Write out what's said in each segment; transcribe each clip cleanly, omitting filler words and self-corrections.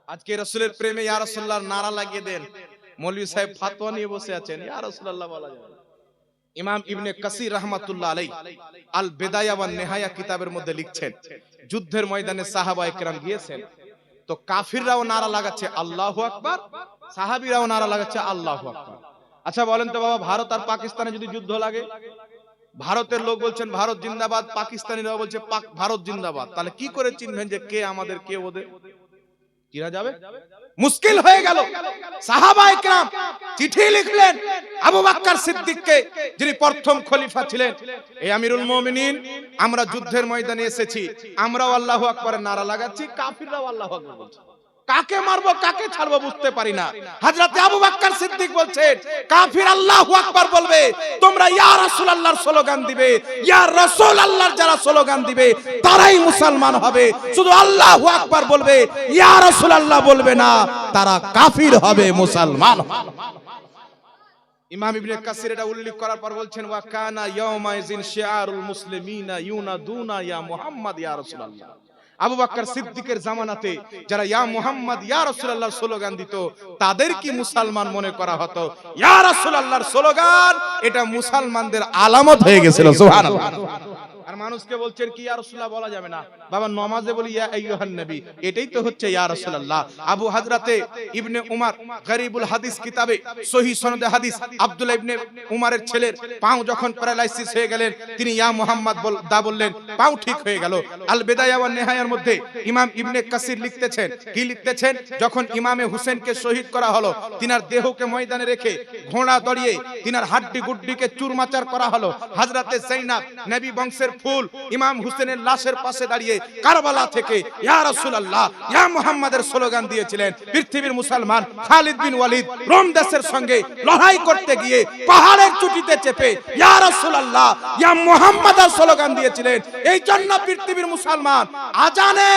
আজকে রাসূলের প্রেমে ইয়া রাসূলুল্লাহ নারা লাগিয়ে দেন, মৌলভী সাহেব ফতোয়া নিয়ে বসে আছেন, ইয়া রাসূলুল্লাহ বলা যাবে না। ইমাম ইবনে কাসির রাহমাতুল্লাহ আলাইহি আল বিদায়া ওয়ান নিহায়া কিতাবের মধ্যে লিখছেন, যুদ্ধের ময়দানে সাহাবায়ে কেরাম গিয়েছেন, তো কাফিররাও নারা লাগাচ্ছে আল্লাহু আকবার, সাহাবীরাও নারা লাগাচ্ছে আল্লাহু আকবার। আচ্ছা বলেন তো বাবা, ভারত আর পাকিস্তানে যদি যুদ্ধ লাগে, ভারতের লোক বলছেন ভারত জিন্দাবাদ, পাকিস্তানিরাও বলছে ভারত জিন্দাবাদ, তাহলে কি করে চিনবেন যে কে আমাদের কে ওদের? কিরা যাবে? মুশকিল হয়ে গেল। সাহাবায়ে কেরাম চিঠি লিখলেন আবু বকর সিদ্দিককে, যিনি প্রথম খলিফা ছিলেন, এই আমিরুল মুমিনিন, আমরা যুদ্ধের ময়দানে এসেছি, আমরাও আল্লাহু আকবারের নারা লাগাচ্ছি, কাফিররাও আল্লাহু আকবার বলছে, কাকে মারবো কাকে ছাড়বো বুঝতে পারি না। হযরতে আবু বকর সিদ্দিক বলছেন, কাফির আল্লাহু আকবার বলবে, তোমরা ইয়া রাসূলুল্লাহর স্লোগান দিবে, ইয়া রাসূলুল্লাহর যারা স্লোগান দিবে তারাই মুসলমান হবে, শুধু আল্লাহু আকবার বলবে, ইয়া রাসূলুল্লাহ বলবে না, তারা কাফির হবে, মুসলমান হবে। ইমাম ইবনে কাসির এটা উল্লেখ করার পর বলছেন, ওয়া কানা ইয়াউমাইজিন শিআরুল মুসলিমিনা ইউনাদুনা ইয়া মুহাম্মদ ইয়া রাসূলুল্লাহ। আবু বকর সিদ্দিকের জামানাতে যারা ইয়া মুহাম্মদ ইয়া রাসূলুল্লাহর স্লোগান দিত, তাদের কি মুসলমান মনে করা হতো? ইয়া রাসূলুল্লাহর স্লোগান এটা মুসলমানদের আলামত হয়ে গিয়েছিল, সুবহানাল্লাহ। আর মানুষকে বলছেন কি ইয়া রাসূলুল্লাহ বলা যাবে না, বাবা নামাজে বলি ইয়া আইয়ুহান নবী, এটাই তো হচ্ছে ইয়া রাসূলুল্লাহ। আবু হযরতে ইবনে উমর গরিবুল হাদিস কিতাবে সহিহ সনদে হাদিস, আব্দুল্লাহ ইবনে উমরের ছেলের পাও যখন প্যারালাইসিস হয়ে গেলেন, তিনি ইয়া মুহাম্মদ বললেন, পাও ঠিক হয়ে গেল। আল বিদায়া ওয়ান নিহায়ার মধ্যে ইমাম ইবনে কাসির লিখতেছেন, কি লিখতেছেন, যখন ইমামে হুসেনকে শহীদ করা হলো, তিনার দেহকে ময়দানে রেখে ঘোড়া দড়িয়ে তিনার হাড্ডি গুড্ডিকে চুরমাচার করা হলো। হযরতে যায়েনব নবী বংশের ফুল ইমাম হুসেনের লাশের পাশে দাঁড়িয়ে কারবালা থেকে ইয়া রাসূলুল্লাহ ইয়া মুহাম্মাদের স্লোগান দিয়েছিলেন। পৃথিবীর মুসলমান খালিদ বিন ওয়ালিদ রোম দেশের সঙ্গে লড়াই করতে গিয়ে পাহাড়ের চূটিতে চেপে ইয়া রাসূলুল্লাহ ইয়া মুহাম্মাদের স্লোগান দিয়েছিলেন। এই জন্য পৃথিবীর মুসলমান আজানে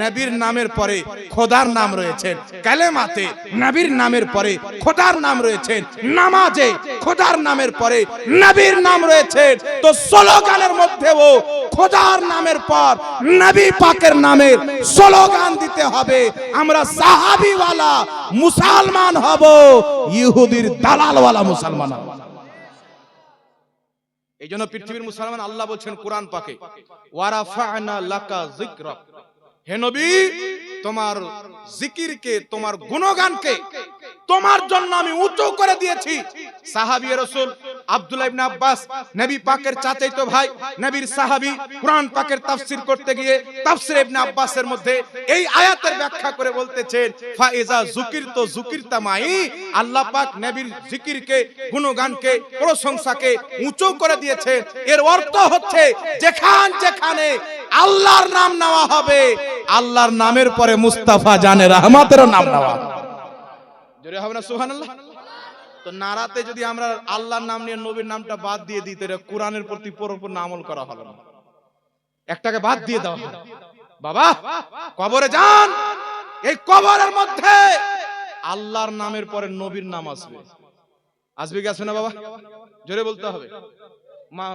নবীর নামের পরে খোদার নাম রয়েছে, কালেমাতে নবীর নামের পরে খোদার নাম রয়েছে, নামাজে খোদার নামের পরে নবীর নাম রয়েছে। তো স্লোগানের মধ্যে খোদার নামের পর নবী পাকের নামের স্লোগান দিতে হবে। আমরা সাহাবীওয়ালা মুসলমান হব, ইহুদির দালালওয়ালা মুসলমান হব। এই জন্য পৃথিবীর মুসলমান আল্লাহ বলছেন কুরআন পাকে, ওয়ারাফা'না লাকা যিকরাক, হে নবী তোমার জিকিরকে, তোমার গুণগানকে তোমার জন্য আমি উঁচু করে দিয়েছি। সাহাবী রাসূল আব্দুল্লাহ ইবনে আব্বাস, নবী পাকের চাচাতো ভাই, নবীর সাহাবী, কুরআন পাকের তাফসীর করতে গিয়ে তাফসীর ইবনে আব্বাসের মধ্যে এই আয়াতের ব্যাখ্যা করে বলতেছেন, ফাইজা যুকিরতু যুকিরতা মাই, আল্লাহ পাক নবীর জিকিরকে, গুণগানকে, প্রশংসাকে উঁচু করে দিয়েছেন। এর অর্থ হচ্ছে যেখানে আল্লাহর নাম নেওয়া হবে, আল্লাহর নামের পরে মুস্তাফা জানে রহমতের নাম নেওয়া হবে। জোরে হবে না সুবহানাল্লাহ? তো নারাতে যদি আমরা আল্লাহর নাম নিয়ে নবীর নামটা বাদ দিয়ে দিই, তাহলে কোরআনের প্রতি পরিপূর্ণ আমল করা হলো না, একটাকে বাদ দিয়ে দেওয়া হলো। বাবা কবরে যান, এই কবরের মধ্যে আল্লাহর নামের পরে নবীর নাম আসবে, আসবে কি আসবে না বাবা? জোরে বলতে হবে।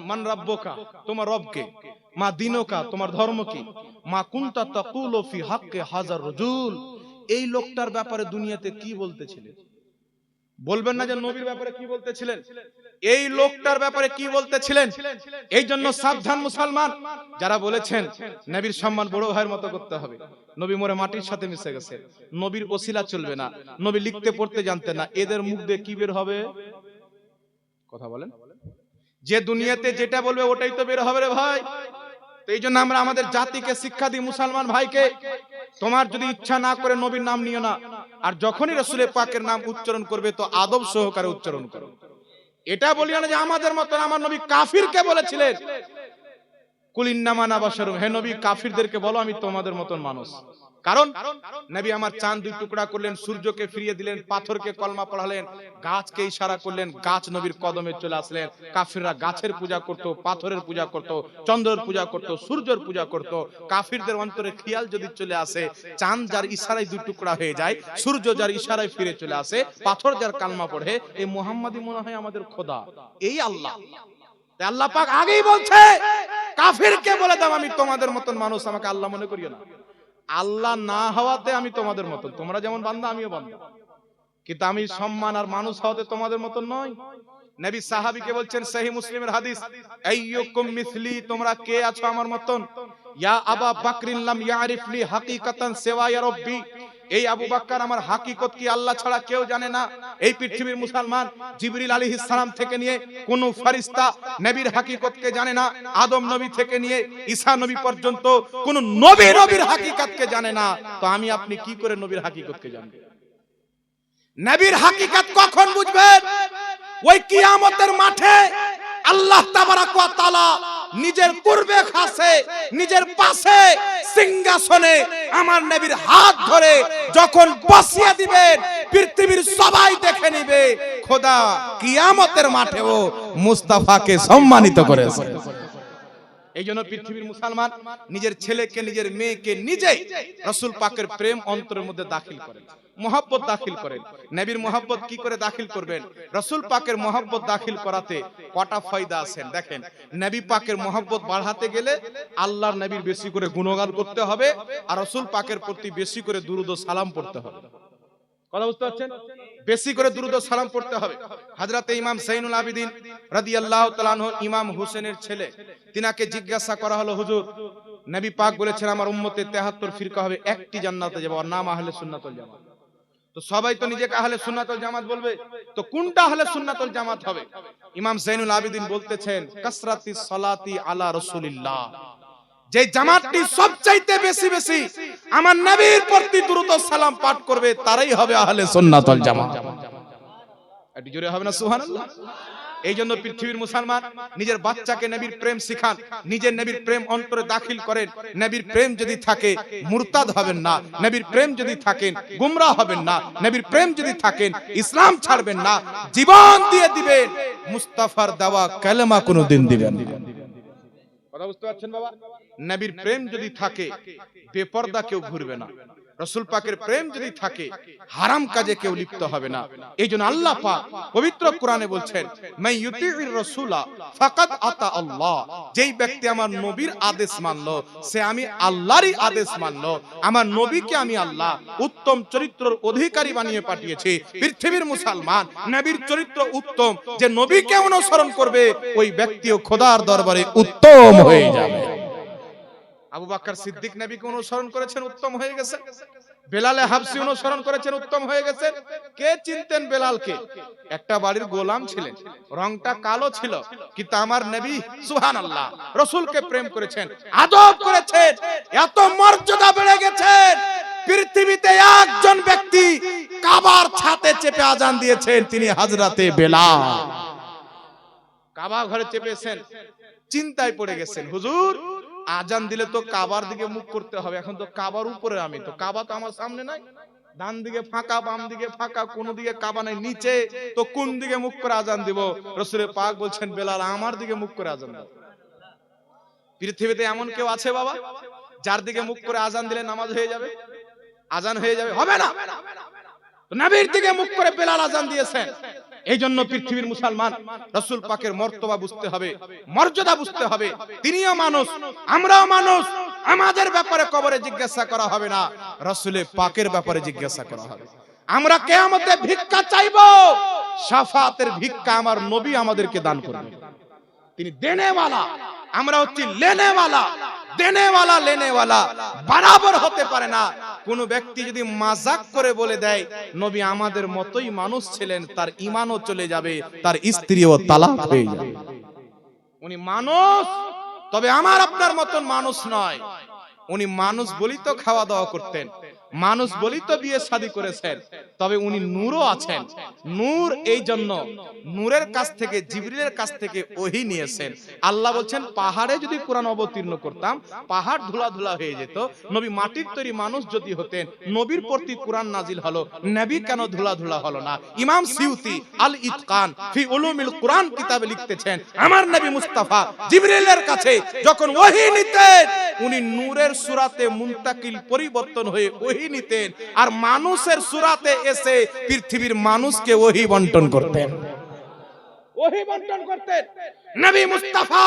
মান রাব্বুকা, তোমার রবকে, মা দিনুকা, তোমার ধর্ম কি, মা কুনতা তাকুলু ফি হাক্কি হাজার রাজুল, এই লোকটার ব্যাপারে দুনিয়াতে কি বলতেছিলেন? বলবেন না যে নবীর ব্যাপারে কি বলতেছিলেন, এই লোকটার ব্যাপারে কি বলতেছিলেন। এই জন্য সাবধান মুসলমান, যারা বলেছেন নবীর সম্মান বড় ভাইয়ের মতো করতে হবে, নবী মরে মাটির সাথে মিশে গেছে, নবীর ওসিলা চলবে না, নবী লিখতে পড়তে জানতেন না, এদের মুখ দিয়ে কি বের হবে? কথা বলেন। যে দুনিয়াতে যেটা বলবে ওটাই তো বের হবে রে ভাই। তো এই জন্য আমরা আমাদের জাতিকে শিক্ষা দিই, মুসলমান ভাইকে, তোমার যদি ইচ্ছা না করে নবীর নাম নিও না, আর যখনই রাসূলের পাকের নাম উচ্চারণ করবে তো আদব সহকারে উচ্চারণ করো। এটা বলিও না যে আমাদের মতন আমার নবী কাফিরকে বলেছিলেন, কুল ইন্নামা আনা বাশারুন, হে নবী কাফিরদেরকে বলো আমি তোমাদের মতন মানুষ। কারণ নবী আমার চাঁদ দুই টুকরা করলেন, সূর্যকে ফিরিয়ে দিলেন, পাথরকে কলমা পড়ালেন, গাছকে ইশারা করলেন, গাছ নবীর কদমে চলে আসলেন। কাফিররা গাছের পূজা করত, পাথরের পূজা করত, চন্দ্রের পূজা করত, সূর্যের পূজা করত। কাফিরদের অন্তরে খেয়াল যদি চলে আসে, চাঁদ যার ইশারায় দুই টুকরা হয়ে যায়, সূর্য যার ইশারায় ফিরে চলে আসে, পাথর যার কালমা পড়ে, এই মুহাম্মাদই মনে হয় আমাদের খোদা, এই আল্লাহ। আল্লাহ পাক আগেই বলছে কাফিরকে বলে দাও আমি তোমাদের মতন মানুষ, আমাকে আল্লাহ মনে করিও না। আল্লাহ না হওয়াতে আমি তোমাদের মতন, তোমরা যেমন বান্দা আমিও বান্দা, কিন্তু আমি সম্মান আর মানুষ হওয়াতে তোমাদের মতন নয়। নবী সাহাবীকে বলছেন, সহিহ মুসলিমের হাদিস, আইয়ুকুম মিসলি, তোমরা কে আছো আমার মতন? ইয়া আবা বকরিন লাম ইয়ারিফলি হাকিকাতান সিওয়া ইয়া রাব্বি, এই আবু বকর আমার হাকিকত কি আল্লাহ ছাড়া কেউ জানে না। এই পৃথিবীর মুসলমান জিবরিল আলাইহিস সালাম থেকে নিয়ে কোন ফেরেশতা নবীর হাকিকতকে জানে না। আদম নবী থেকে নিয়ে ঈসা নবী পর্যন্ত কোন নবীর হাকিকতকে জানে না। তো আমি আপনি কি করে নবীর হাকিকতকে জানব? নবীর হাকিকত কখন বুঝবেন? ওই কিয়ামতের মাঠে আল্লাহ তাবারাক ওয়া তাআলা নিজের পূর্বে খাসে, নিজের পাশে সিংহাসনে আমার নবীর হাত ধরে যখন বসিয়ে দিবেন, পৃথিবীর সবাই দেখে নিবে খোদা কিয়ামতের মাঠেও মুস্তাফাকে সম্মানিত করেছে। এই জন্য পৃথিবীর মুসলমান নিজের ছেলেকে, নিজের মেয়েকে নিজেই রাসূল পাকের প্রেম অন্তরের মধ্যে দাখিল করেন, মোহাব্বত দাখিল করেন। নবীর মোহাব্বত কি করে দাখিল করবেন? রাসূল পাকের মোহাব্বত দাখিল করাতে কটা ফায়দা আছে দেখেন। নবী পাকের মোহাব্বত বাড়াতে গেলে আল্লাহর নবীর বেশি করে গুণগান করতে হবে, আর রাসূল পাকের প্রতি বেশি করে দুরূদ ও সালাম পড়তে হবে। কথা বুঝতে পারছেন? বেশি করে দুরূদ ও সালাম পড়তে হবে। হযরতে ইমাম যায়নুল আবেদিন রাদিয়াল্লাহু তাআলা আনহু, ইমাম হোসেনের ছেলে, তিনাকে জিজ্ঞাসা করা হলো, হুজুর নবী পাক বলেছেন আমার উম্মতে 73 ফিরকা হবে, একটি জান্নাতে যাবে, আর নাম আহলে সুন্নাতুল জামাত। তো সবাই তো নিজেকে আহলে সুন্নাতুল জামাত বলবে, তো কোনটা আহলে সুন্নাতুল জামাত হবে? ইমাম যায়নুল আবেদিন বলতেছেন, কাসরাতিস সালাতি আলা রাসূলিল্লাহ, যে জামাতটি সবচাইতে বেশি বেশি আমার নবীর প্রতি দুরূদ ও সালাম পাঠ করবে তারাই হবে আহলে সুন্নাতুল জামাত। একটু জোরে হবে না সুবহানাল্লাহ? এই জন্য পৃথিবীর মুসলমান নিজের বাচ্চাকে নবীর প্রেম শিখান, নিজের নবীর প্রেম অন্তরে দাখিল করেন। নবীর প্রেম যদি থাকে মুরতাদ হবেন না, নবীর প্রেম যদি থাকেন গুমরাহ হবেন না, নবীর প্রেম যদি থাকেন ইসলাম ছাড়বেন না, জীবন দিয়ে দিবেন, মুস্তাফার দেওয়া কালেমা কোনদিন দিবেন না। কথা বুঝতে পারছেন বাবা? নবীর প্রেম যদি থাকে বেপরদা কেউ ঘুরবে না, রাসূল পাকের প্রেম যদি থাকে হারাম কাজে কেউ লিপ্ত হবে না। এইজন্য আল্লাহ পাক পবিত্র কোরআনে বলছেন, মান ইউতিউর রাসূলা ফাকাদ আতা আল্লাহ, যেই ব্যক্তি আমার নবীর আদেশ মানলো সে আমি আল্লাহরই আদেশ মানলো। আমার নবীকে আমি আল্লাহ উত্তম চরিত্রের অধিকারী বানিয়ে পাঠিয়েছি। পৃথিবীর মুসলমান নবীর চরিত্র উত্তম, যে নবীকে অনুসরণ করবে ওই ব্যক্তিও খোদার দরবারে উত্তম হয়ে যাবে। আবু বকর সিদ্দিক নবীকে অনুসরণ করেছেন, উত্তম হয়ে গেছে। বেলালে হাবশী অনুসরণ করেছেন, উত্তম হয়ে গেছে। কে চিনতেন বেলালকে? একটা বাড়ির গোলাম ছিলেন, রংটা কালো ছিল, কিন্তু আমার নবী সুবহানাল্লাহ রাসূলকে প্রেম করেছেন, আদব করেছেন, এত মর্যাদা বেড়ে গেছে। পৃথিবীতে একজন ব্যক্তি কাবার ছাদে চেপে আজান দিয়েছেন, তিনি হযরতে বেলাল। কাবা ঘরে চেপেছেন, চিন্তায় পড়ে গেছেন, হুজুর আজান দিলে তো কাবার দিকে মুখ করতে হবে, এখন তো কাবার উপরে, আমি তো কাবা তো আমার সামনে নাই, ডান দিকে ফাঁকা বাম দিকে ফাঁকা, কোন দিকে কাবা নাই, নিচে তো কোন দিকে মুখ করে আজান দিব? রাসূল পাক বলছেন, বেলাল আমার দিকে মুখ করে আজান দাও। পৃথিবীতে এমন কেউ আছে বাবা যার দিকে মুখ করে আজান দিলে নামাজ হয়ে যাবে, আজান হয়ে যাবে? হবে না। নবীর দিকে মুখ করে বেলাল আজান দিয়েছেন। এই জন্য পৃথিবীর মুসলমান রাসূল পাকের মর্তবা বুঝতে হবে, মর্যাদা বুঝতে হবে। তিনিও মানুষ, আমরাও মানুষ। আমাদের ব্যাপারে কবরে জিজ্ঞাসা করা হবে না, রাসূল পাকের ব্যাপারে জিজ্ঞাসা করা হবে। আমরা কিয়ামতে ভিক্ষা চাইবো, শাফাতের ভিক্ষা আমার নবী আমাদেরকে দান করবেন। তিনি দেনেওয়ালা, আমরা হচ্ছি লেনেওয়ালা। দেনেওয়ালা লেনেওয়ালা বরাবর হতে পারে না। কোন ব্যক্তি যদি মাজাক করে বলে দেয় নবী আমাদের মতোই মানুষ ছিলেন, তার ঈমানও চলে যাবে, তার স্ত্রীও তালাক হয়ে যাবে। উনি মানুষ, তবে আমার আপনার মতন মানুষ নয়। উনি মানুষ বলি তো খাওয়া দাওয়া করতেন, মানুষ বলি তো বিয়ে শাদী করেছেন, তবে উনি নূরও আছেন। নূর এই জন্য নূরের কাছ থেকে, জিবরিলের কাছ থেকে ওহী নিয়েছেন। আল্লাহ বলছেন, পাহাড়ে যদি কোরআন অবতীর্ণ করতাম পাহাড় ধুলা ধুলা হয়ে যেত। নবী মাটির তৈরি মানুষ যদি হতেন, নবীর প্রতি কোরআন নাজিল হলো, নবী কেন ধুলা ধুলা হলো না? ইমাম সিউতি আল ইতকান ফি উলুমিল কোরআন কিতাবে লিখতেছেন, আমার নবী মুস্তাফা জিবরিলের কাছে যখন ওহী নিতেন, উনি নূরের সূরাতে মুনতাকিল পরিবর্তন হয়ে ওহী নিতেন, আর মানুষের সূরাতে এসে পৃথিবীর মানুষকে ওহী বন্টন করতেন, ওহী বন্টন করতেন। নবী মুস্তাফা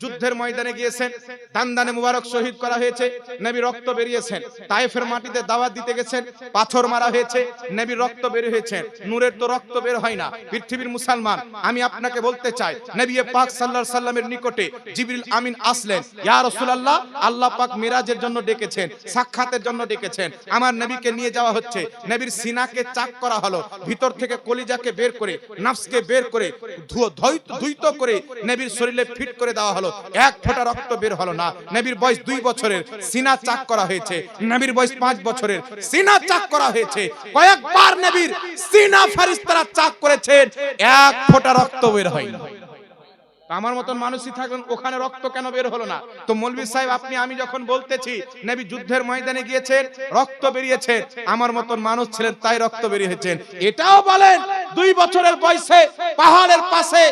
যুদ্ধের ময়দানে গিয়েছেন, দান্দানে মুবারক শহীদ করা হয়েছে, নবী রক্ত বেরিয়েছেন। তায়েফের মাটিতে দাওয়াত দিতে গেছেন, পাথর মারা হয়েছে, নবী রক্ত বের হয়েছে। নূরের তো রক্ত বের হয় না। পৃথিবীর মুসলমান, আমি আপনাকে বলতে চাই, নবী পাক সাল্লাল্লাহু আলাইহি সাল্লামের নিকটে জিবরিল আমিন আসলেন। ইয়া রাসূলুল্লাহ, আল্লাহ পাক মিরাজের জন্য ডেকেছেন, সাক্ষাতের জন্য ডেকেছেন। আমার নবীকে নিয়ে যাওয়া হচ্ছে। নবীর সিনাকে চাক করা হলো, ভিতর থেকে কলিজাকে বের করে, নাফসকে বের করে, ধুইত করে নবীর শরীরে ফিট করে দেওয়া হলো। এক ফোঁটা রক্ত বের হলো না। নবীর বয়স 2 বছরের, সিনা চাক করা হয়েছে। নবীর বয়স 5 বছরের, সিনা চাক করা হয়েছে। কয়েকবার নবীর সিনা ফেরেশতারা চাক করেছেন, এক ফোঁটা রক্ত বের হয়নি। আমার মতন মানুষই থাকবেন, ওখানে রক্ত কেন বের হলো না? তো মৌলভী সাহেব, আপনি আমি যখন বলতেছি নবী যুদ্ধের ময়দানে গিয়েছেন, রক্ত বেরিয়েছে, আমার মতন মানুষ ছিলেন তাই রক্ত বেরিয়েছেন, এটাও বলেন 2 বছরের বয়সে পাহাড়ের পাশে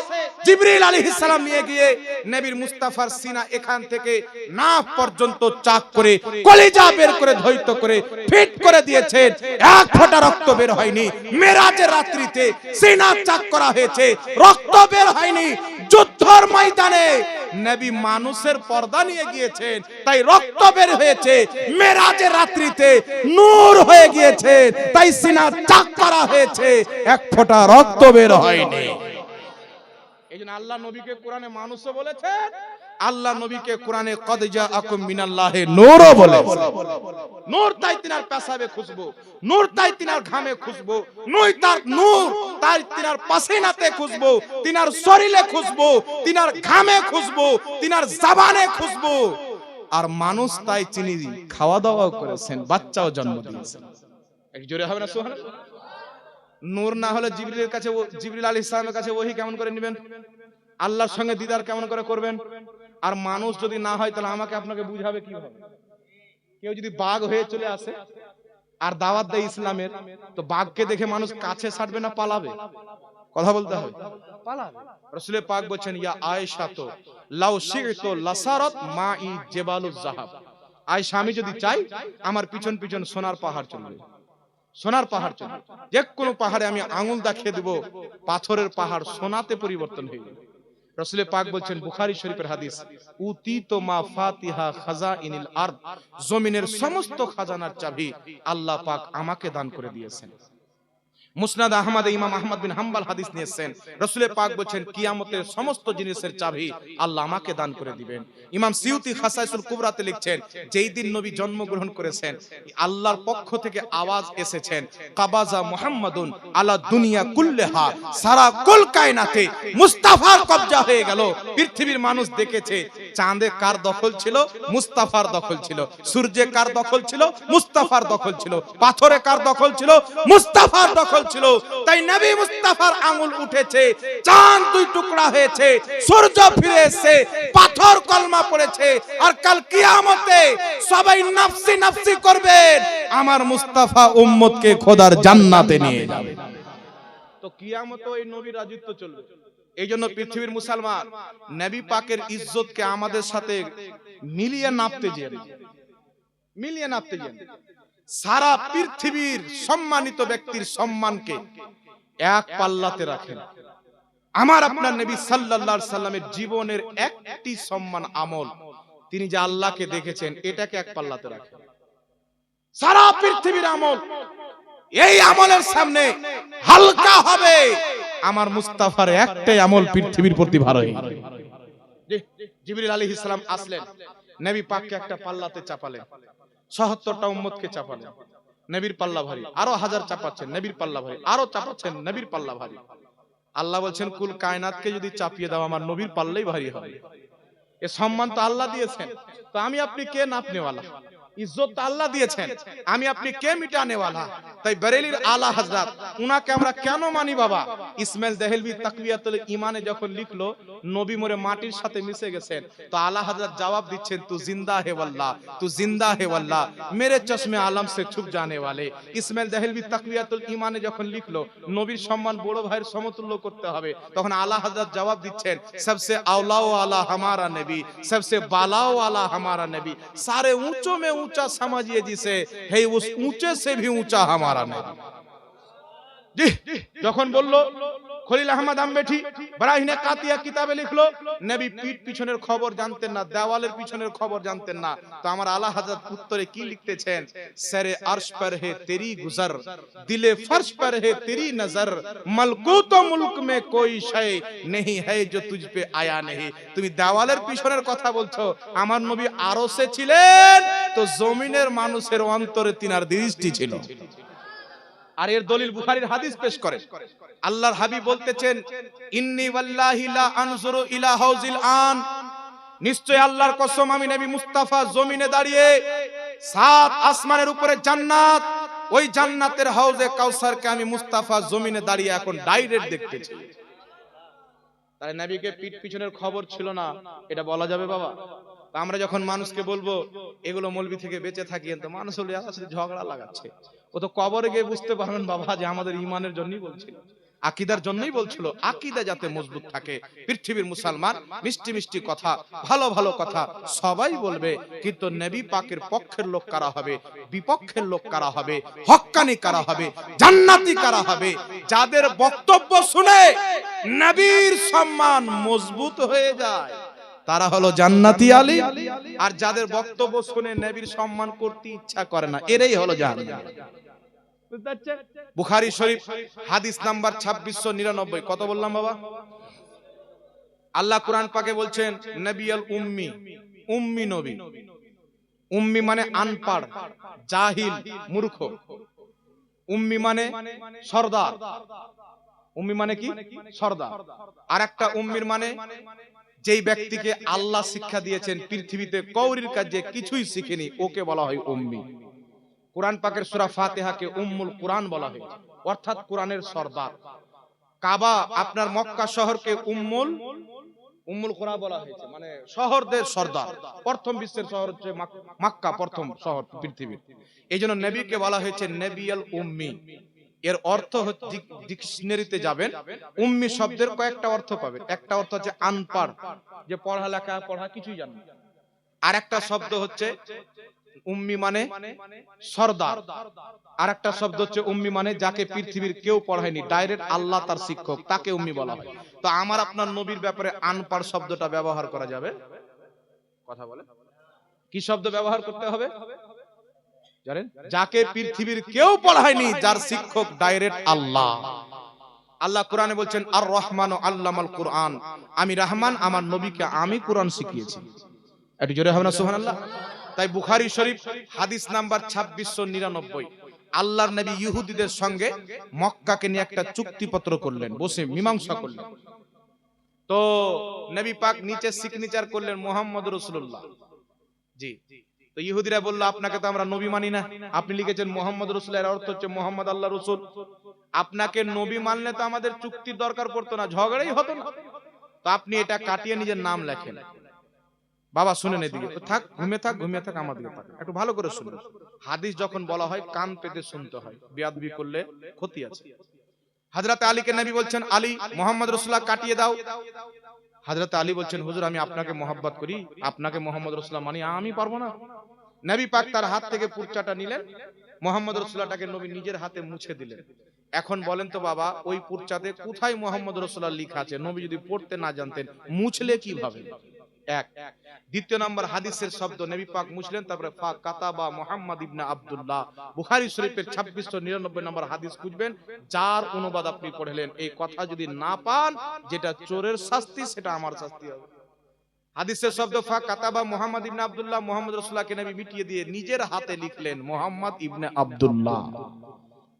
জিবরিল আলাইহিস সালাম নিয়ে গিয়ে নবীর মুস্তাফার সিনা এখান থেকে নাক পর্যন্ত চাক করে কলিজা বের করে ধৈর্য করে ফিট করে দিয়েছেন, এক ফোঁটা রক্ত বের হয়নি। মেরাজের রাত্রিতে সিনা চাক করা হয়েছে, রক্ত বের হয়নি। যুদ্ধের ময়দানে নবী মানুষের পর্দা নিয়ে গিয়েছেন, তাই রক্ত বের হয়েছে। মেরাজের রাত্রিতে নূর হয়ে গিয়েছে, তাই সিনা চাক করা হয়েছে, এক ফোঁটা রক্ত বের হয়নি। এইজন্য আল্লাহ নবীকে কোরআনে মানুষও বলেছেন, আল্লাহ নবীকে কোরআনে কদ জাআকুম মিনাল্লাহি নূরও বলেছেন। নূর তাই তিনার পেশাবে খুশবু, নূর তাই তিনার ঘামে খুশবু, নূর তাই তিনার পাসিনাতে খুশবু, তিনার শরীরে খুশবু, তিনার ঘামে খুশবু, তিনার জবানে খুশবু। আর মানুষ তাই চিনি খাওয়া দাওয়াও করেছেন, বাচ্চাও জন্ম দিয়েছেন। এক জোরে হবে না সুবহানাল্লাহ? নূর না হলে জিবরিলের কাছে, জিবরিল আলাইহিস সালামের কাছে ওহী কেমন করে নেবেন? আল্লাহর সঙ্গে দিদার কেমন করে করবেন? আর মানুষ যদি না হয় তাহলে আমাকে আপনাকে বুঝাবে কিভাবে? কেউ যদি বাঘ হয়ে চলে আসে আর দাওয়াত দেয় ইসলামের, তো বাঘকে দেখে মানুষ কাছে ছাড়বে না পালাবে? কথা বলতে হবে, পালাবে। রাসূল পাক বলেন, ইয়া আয়েশা তো লাউ শি'তু লাসারাত মাই জিবালুজ যাহাব। আয়েশা, আমি যদি চাই আমার পিছন পিছন সোনার পাহাড় চলবে, সোনার পাহাড় চলবে। যে কোনো পাহাড়ে আমি আঙ্গুল দেখিয়ে দেব, পাথরের পাহাড় সোনাতে পরিবর্তন হয়ে যাবে। রাসূল পাক বলেন, বুখারী শরীফের হাদিস, উতিতু মাফাতিহা খাজাইনিল আরদ, জমিনের সমস্ত খাজানার চাবি আল্লাহ পাক আমাকে দান করে দিয়েছেন। মুসনাদ আহমদে ইমাম আহমদ বিন হাম্বল হাদিস নিয়েছেন, রাসূল পাক বলেন, কিয়ামতের সমস্ত জিনিসের চাবি আল্লাহ আমাকে দান করে দিবেন। ইমাম সিউতি খাসাইসুল কুবরাতে লিখছেন, যেই দিন নবী জন্মগ্রহণ করেছেন, আল্লাহর পক্ষ থেকে আওয়াজ এসেছেন, কাবাজা মুহাম্মাদুন আলা দুনিয়া কুল্লাহা, সারা কুল কায়নাতে মুস্তাফার কবজা হয়ে গেল। পৃথিবীর মানুষ দেখেছে চাঁদে কার দখল ছিল? মুস্তাফার দখল ছিল। সূর্যে কার দখল ছিল? মুস্তাফার দখল ছিল। পাথরে কার দখল ছিল? মুস্তাফার দখল ছিল। তাই নবী মুস্তাফার আঙ্গুল উঠেছে, চাঁদ 2 টুকরা হয়েছে, সূর্য ফিরে এসেছে, পাথর কলমা পড়েছে। আর কাল কিয়ামতে সবাই নফসি নফসি করবেন, আমার মুস্তাফা উম্মতকে খোদার জান্নাতে নিয়ে যাবে। তো কিয়ামতে ওই নবীর রাজত্ব চলবে। এইজন্য পৃথিবীর মুসলমান নবী পাকের ইজ্জতকে আমাদের সাথে মিলিয়ে নাপতে যেন, মিলিয়ে নাপতে যেন। সারা পৃথিবীর সম্মানিত ব্যক্তির সম্মানকে এক পাল্লাতে রাখেন। আমার আপনার নবী সাল্লাল্লাহু আলাইহি সাল্লামের জীবনের একটি সম্মান আমল, তিনি যে আল্লাহকে দেখেছেন, এটাকে এক পাল্লাতে রাখেন। সারা পৃথিবীর আমল, এই আমলের সামনে হালকা হবে। আমার মুস্তাফার একটাই আমল পৃথিবীর প্রতি ভারী। জিবরিল আলাইহিস সালাম আসলেন, নবী পাককে একটা পাল্লাতে চাপালেন, ৭৭টা উম্মতকে চাপালেন, নবীর পাল্লা ভারী। আরো 1000 চাপাচ্ছেন, নবীর পাল্লা ভারী। আরো চাপাচ্ছেন, নবীর পাল্লা ভারী। আল্লাহ বলছেন, কুল কায়নাতকে যদি চাপিয়ে দাও, আমার নবীর পাল্লাই ভারী হবে। এ সম্মান তো আল্লাহ দিয়েছেন, তো আমি আপনি কে নাপনেওয়ালা? ইজ্জত তো আল্লাহ দিয়েছেন, আমি আপনি কে মিটানেওয়ালা? তাই বেরেলির আলা হযরত, উনাকে আমরা কেন মানি বাবা? ইসমাইল দেহলভি তাকওয়াতুল ঈমানে যখন লিখলো নবী মরে মাটির সাথে মিশে গেছেন, তো আলা হযরত জবাব দিচ্ছেন, তু জিন্দা হে ওয়াল্লাহ, তু জিন্দা হে ওয়াল্লাহ, মেরে চশমে আলম সে ছুপ জানে ওয়ালে। ইসমাইল দেহলভি তাকওয়াতুল ঈমানে যখন লিখলো নবীর সম্মান বড় ভাইয়ের সমতুল্য করতে হবে, তখন আলা হযরত জবাব দিচ্ছেন, সবসে আওলাও আলা হামারা নবী, সবসে বালাও আলা হামারা নবী, সারে ऊंचों में ऊंचा समझिए जिसे है उस ऊंचे से भी ऊंचा हमारा नबी। জি, যখন বলল খলিল আহমদ আম্বেঠি বারাহিনে কাতিয়া কিতাবে লিখলো নবী পিঠ পিছনের খবর জানতেন না, দেওয়ালের পিছনের খবর জানতেন না। তো আমার আলা হযরত উত্তরে কি লিখতেছেন, সরে আরশ पर है तेरी गुजर, दिले फर्श पर है तेरी नजर, मलकूत ও মুলক में कोई शय नहीं है जो तुझ पे आया नहीं। তুমি দেওয়ালের পিছনের কথা বলছো, আমার নবী আরশে ছিলেন, তো জমিনের মানুষের অন্তরে তিনার দৃষ্টি ছিল। আর এর দলিল বুখারীর হাদিস পেশ করে, আল্লাহর হাবিব বলতেছেন, ইন্নী ওয়াল্লাহি লা আনজুরু ইলা হাউজিল আন, নিশ্চয় আল্লাহর কসম আমি নবী মুস্তাফা জমিনে দাঁড়িয়ে সাত আসমানের উপরে জান্নাত, ওই জান্নাতের হাউজে কাউসারকে আমি মুস্তাফা জমিনে দাঁড়িয়ে এখন ডাইরেক্ট দেখতেছি। তাই নবীকে পিঠ পিছনের খবর ছিল না, এটা বলা যাবে বাবা? আমরা যখন মানুষকে বলবো এগুলো মৌলবি থেকে বেঁচে থাকি, তো মানুষ হলে আসলে ঝগড়া লাগাচ্ছে। ও তো কবরে গিয়ে বুঝতে পারবেন বাবা যে আমাদের ঈমানের জন্যই বলছিল, আকীদার জন্যই বলছিল। আকীদা যাতে মজবুত থাকে, পৃথিবীর মুসলমান মিষ্টি মিষ্টি কথা, ভালো ভালো কথা সবাই বলবে, কিন্তু নবী পাকের পক্ষের লোক কারা হবে, বিপক্ষের লোক কারা হবে, হক্কানি কারা হবে, জান্নাতি কারা হবে, যাদের বক্তব্য শুনে নবীর সম্মান মজবুত হয়ে যায় তারা হলো জান্নাতি আলী, আর যাদের বক্তব্য শুনে নবীর সম্মান করতে ইচ্ছা করে না এরাই হলো জাহান্নামী। বুখারী শরীফ হাদিস নাম্বার 2699। কত বললাম বাবা? আল্লাহ কুরআন পাকে বলছেন নবিয়াল উম্মি, উম্মি নবী। উম্মি মানে আনপাড়, জাহিল, মূর্খ। উম্মি মানে সরদার। উম্মি মানে কি? সরদার। আর একটা উম্মির মানে যেই ব্যক্তিকে আল্লাহ শিক্ষা দিয়েছেন পৃথিবীতে কওরির কাজে কিছুই শিখেনি, ওকে বলা হয় উম্মি। কুরআন পাকের সূরা ফাতিহাকে উম্মুল কুরআন বলা হয়, অর্থাৎ কুরআনের সরদার। কাবা আপনার মক্কা শহরকে উম্মুল কুরআন বলা হয়েছে, মানে শহরদের সরদার। প্রথম বিশ্বের শহর হচ্ছে মক্কা, প্রথম শহর পৃথিবীর। এইজন্য নবীকে বলা হয়েছে নবিয়াল উম্মি। এর অর্থ হচ্ছে, ডিকশনারিতে যাবেন উম্মি শব্দের কয়েকটা অর্থ পাবেন। একটা অর্থ হচ্ছে আনপাড়, যে পড়ালেখা পড়া কিছুই জানে না। আর একটা শব্দ হচ্ছে উম্মি মানে সরদার। আর একটা শব্দ হচ্ছে উম্মি মানে যাকে পৃথিবীর কেউ পড়ায়নি, ডাইরেক্ট আল্লাহ তার শিক্ষক, তাকে উম্মি বলা হয়। তো আমার আপনার নবীর ব্যাপারে আনপাড় শব্দটা ব্যবহার করা যাবে? কথা বলে কি শব্দ ব্যবহার করতে হবে জানেন? যাকে পৃথিবীর কেউ পড়ায়নি, যার শিক্ষক ডাইরেক্ট আল্লাহ। আল্লাহ কোরআনে বলছেন আর রহমান আল্লামাল কুরআন, আমি রহমান, আমার নবীকে আমি কোরআন শিখিয়েছি। একটু জোরে হবে না সুবহানাল্লাহ? তাই বুখারী শরীফ হাদিস নাম্বার 2699, আল্লাহর নবী ইহুদিদের সঙ্গে মক্কাকে নিয়ে একটা চুক্তিপত্র করলেন, বসে মীমাংসা করলেন। তো নবী পাক নিচে সিগনেচার করলেন মুহাম্মদ রাসূলুল্লাহ। জি। তো ইহুদিরা বলল, আপনাকে তো আমরা নবী মানি না, আপনি লিখেছেন মুহাম্মদ রাসূল, এর অর্থ হচ্ছে মুহাম্মদ আল্লাহর রাসূল। আপনাকে নবী মানলে তো আমাদের চুক্তির দরকার পড়তো না, ঝগড়াই হতো না। তো আপনি এটা কাটিয়ে নিজের নাম লেখেন। বাবা শুনেন এদিকে, থাক ঘুমিয়ে থাক আমাদের থাক, একটু ভালো করে শুনুন। হাদিস যখন বলা হয় কান পেতে শুনতে হয়, বেয়াদবি করলে ক্ষতি আছে। হযরত আলীকে নবী বলছেন, আলী মুহাম্মদ রাসূলুল্লাহ কাটিয়ে দাও। হযরত আলী বলছেন, হুজুর আমি আপনাকে মহব্বত করি, আপনাকে মুহাম্মদ রাসূলুল্লাহ মানি, আমি পারবো না। নবী পাক তার হাত থেকে পুরচাটা নিলেন, মুহাম্মদ রাসূলুল্লাহকে নবী নিজের হাতে মুছে দিলেন। এখন বলেন তো বাবা, ওই পুরচাতে কোথায় মুহাম্মদ রাসূলুল্লাহ লেখা আছে? নবী যদি পড়তে না জানতেন, মুছলে কিভাবে? এক। দ্বিতীয় নাম্বার হাদিসের শব্দ নবী পাক মুছলেন, তারপরে ফা কাতাবা মুহাম্মদ ইবনে আব্দুল্লাহ। বুখারী শরীফের 2699 নম্বর হাদিস খুঁজবেন, যার অনুবাদ আপনি পড়লেন। এই কথা যদি না পান, যেটা চোরের শাস্তি সেটা আমার শাস্তি হবে। হাদিসের শব্দ ফা কাতাবা মুহাম্মদ ইবনে আব্দুল্লাহ, মুহাম্মদ রাসূলুল্লাহকে নবী মিটিয়ে দিয়ে নিজের হাতে লিখলেন মুহাম্মদ ইবনে আব্দুল্লাহ।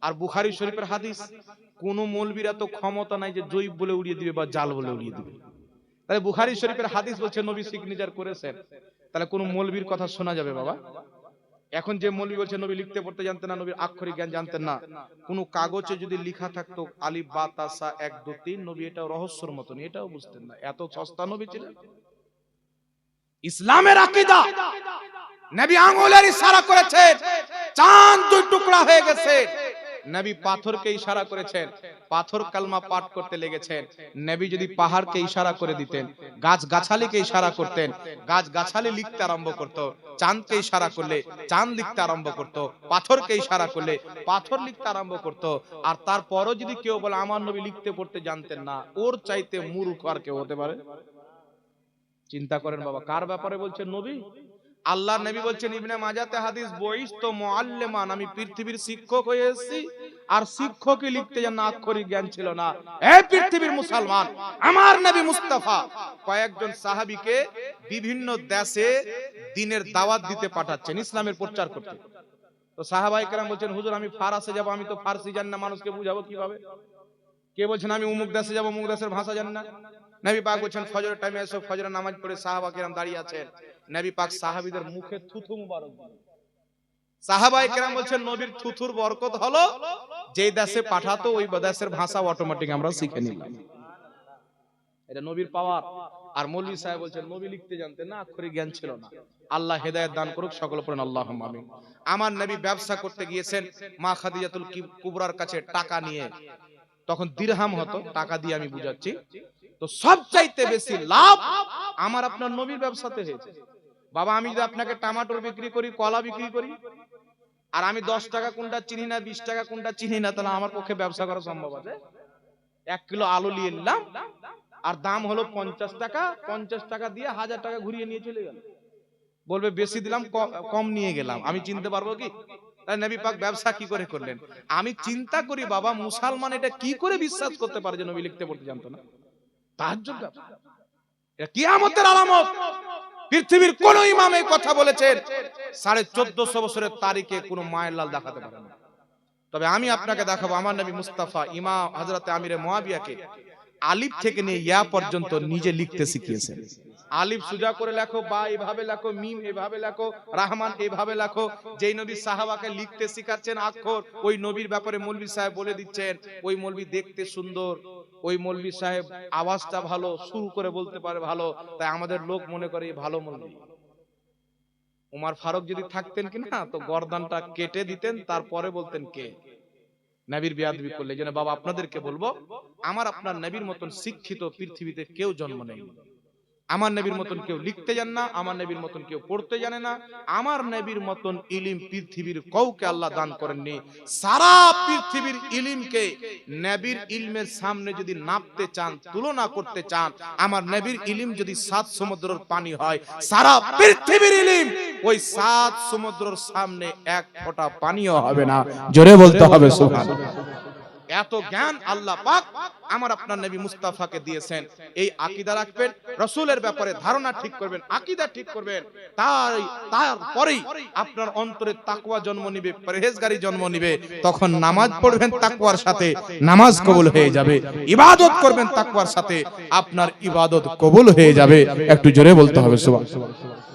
আর বুখারী শরীফের হাদিস, কোন মৌলবীরা তো ক্ষমতা নাই যে জয়ীব বলে উড়িয়ে দিবে বা জাল বলে উড়িয়ে দিবে। তাহলে বুখারী শরীফের হাদিস বলছে নবী সিগনেচার করেছেন, তাহলে কোন মৌলবীর কথা শোনা যাবে বাবা? এখন যে মৌলবী বলছে নবী লিখতে পড়তে জানতেন না, নবীর আক্ষরিক জ্ঞান জানতেন না, কোন কাগজে যদি লেখা থাকতো আলিফ বা তা সা 1 2 3, নবী এটাও রহস্যের মতন, এটাও বুঝতেন না। এত সস্তা নবী ছিলেন। ইসলামের আকীদা, নবী আঙ্গুলের ইশারা করেছেন, চাঁদ দুই টুকরা হয়ে গেছে। নবী পাথরকে ইশারা করেছেন, পাথর কালমা পাঠ করতে লেগেছেন। নবী যদি পাহাড়কে ইশারা করে দিতেন, গাছ গাছালিকে ইশারা করতেন, গাছ গাছালি লিখতে আরম্ভ করত। চাঁদকে ইশারা করলে চাঁদ লিখতে আরম্ভ করত, পাথরকে ইশারা করলে পাথর লিখতে আরম্ভ করত। আর তারপরও যদি কেউ বলে আমার নবী লিখতে পড়তে জানতেন না, ওর চাইতে মূর্খ আর কেউ হতে পারে? চিন্তা করেন বাবা, কার ব্যাপারে বলছেন? নবী। আল্লাহ নবী বলছেন ইবনে মাজাতে হাদিস, বইস্ত মুআল্লিমান, আমি পৃথিবীর শিক্ষক হয়ে এসেছি, আর শিক্ষকই লিখতে জানা, আক্ষরিক জ্ঞান ছিল না। এই পৃথিবীর মুসলমান, আমার নবী মুস্তাফা কয়েকজন সাহাবীকে বিভিন্ন দেশে দ্বীনের দাওয়াত দিতে পাঠাচ্ছেন, ইসলামের প্রচার করতে। তো সাহাবায়ে কেরাম বলছেন, হুজুর আমি ফারসে যাব, আমি তো ফারসি জানি না, মানুষকে বুঝাবো কিভাবে? কে বলছেন আমি অমুক দেশে যাব, অমুক দেশের ভাষা জানি না। নবী পাক বলছেন ফজরের টাইমে এসো, ফজরের নামাজ পড়ে সাহাবা কেরাম দাঁড়িয়ে আছেন। নবী পাক সাহাবীদের মুখে থুথু মুবারক দিলেন। সাহাবায়ে কেরাম বলছেন নবীর থুথুর বরকত হলো যেই দেশে পাঠাতো ওই দেশের ভাষা অটোমেটিক আমরা শিখে নিলাম। এটা নবীর পাওয়ার। আর মৌলভী সাহেব বলছেন নবী লিখতে জানতেন না, আক্ষরিক জ্ঞান ছিল না। আল্লাহ হেদায়েত দান করুক, সকলে পড়েন আল্লাহুম্মা আমিন। আমার নবী ব্যবসা করতে গিয়েছেন মা খাদিজাতুল কুবরার কাছে টাকা নিয়ে, তখন দিরহাম হতো, টাকা দিয়ে আমি বুঝাচ্ছি। তো সবচাইতে বেশি লাভ আমার আপনার নবীর ব্যবসাতে হয়েছে। বাবা আমি যদি আপনাকে টমেটো বিক্রি করি, কলা বিক্রি করি, আর আমি 10 টাকা কোনটা চিনি না, 20 টাকা কোনটা চিনি না, তাহলে আমার পক্ষে ব্যবসা করা সম্ভব আছে? 1 কিলো আলু নিয়ে নিলাম, আর দাম হলো 50 টাকা, 50 টাকা দিয়ে 1000 টাকা ঘুরিয়ে নিয়ে চলে গেল। বলবে বেশি দিলাম, কম নিয়ে গেলাম, আমি চিনতে পারবো কি? তাই নবী পাক ব্যবসা কি করে করলেন? আমি চিন্তা করি বাবা, মুসলমান এটা কি করে বিশ্বাস করতে পারে যে নবী লিখতে পড়তে জানতো না? তাহাজ্জুদ ব্যাপার, এটা কিয়ামতের আলামত। পৃথিবীর কোন ইমাম এই কথা বলেছেন 1450 বছরের তারিখে কোন মায়ের লাল দেখাতে পারে না। তবে আমি আপনাকে দেখাবো আমার নবী মুস্তাফা ইমাম হযরত আমিরে মুয়াবিয়াকে আলিফ থেকে নিয়ে ইয়া পর্যন্ত নিজে লিখতে শিখিয়েছেন। আলিফ সুজা করে লেখো, বা এভাবে লেখো, মিম এভাবে লেখো, রহমান এভাবে লেখো। যেই নবী সাহাবাকে লিখতে শিখাচ্ছেন অক্ষর, ওই নবীর ব্যাপারে মৌলভী সাহেব বলে দিচ্ছেন ওই মৌলভী দেখতে সুন্দর, ওই মৌলভী সাহেব আওয়াজটা ভালো, সুর করে বলতে পারে ভালো, তাই আমাদের লোক মনে করে ভালো মৌলভী। উমর ফারুক যদি থাকতেন কিনা তো গর্দানটা কেটে দিতেন, তারপরে বলতেন কে নবীর বেয়াদবি করলে। যেন বাবা আপনাদেরকে বলবো, আমার আপনার নবীর মতন শিক্ষিত পৃথিবীতে কেউ জন্ম নেয়নি। আমার নবীর মতন কেউ লিখতে জানে না, আমার নবীর মতন কেউ পড়তে জানে না, আমার নবীর মতন ইলম পৃথিবীর কাউকে আল্লাহ দান করেননি। সারা পৃথিবীর ইলমকে নবীর ইলমের সামনে যদি নাপতে চান, তুলনা করতে চান, আমার নবীর ইলম যদি 7 সমুদ্রের পানি হয়, সারা পৃথিবীর ইলম ওই 7 সমুদ্রের সামনে এক ফোঁটা পানিও হবে না। জোরে বলতে হবে সুবহানাল্লাহ। এত জ্ঞান আল্লাহ পাক আমার আপনার নবী মুস্তাফাকে দিয়েছেন। এই আকীদা রাখবেন, রাসূলের ব্যাপারে ধারণা ঠিক করবেন, আকীদা ঠিক করবেন, তারপরেই আপনার অন্তরে তাকওয়া জন্ম নিবে, পরহেজগারি জন্ম নিবে। তখন নামাজ পড়বেন তাকওয়ার সাথে, নামাজ কবুল হয়ে যাবে। ইবাদত করবেন তাকওয়ার সাথে, আপনার ইবাদত কবুল হয়ে যাবে। একটু জোরে বলতে হবে সুবহানাল্লাহ।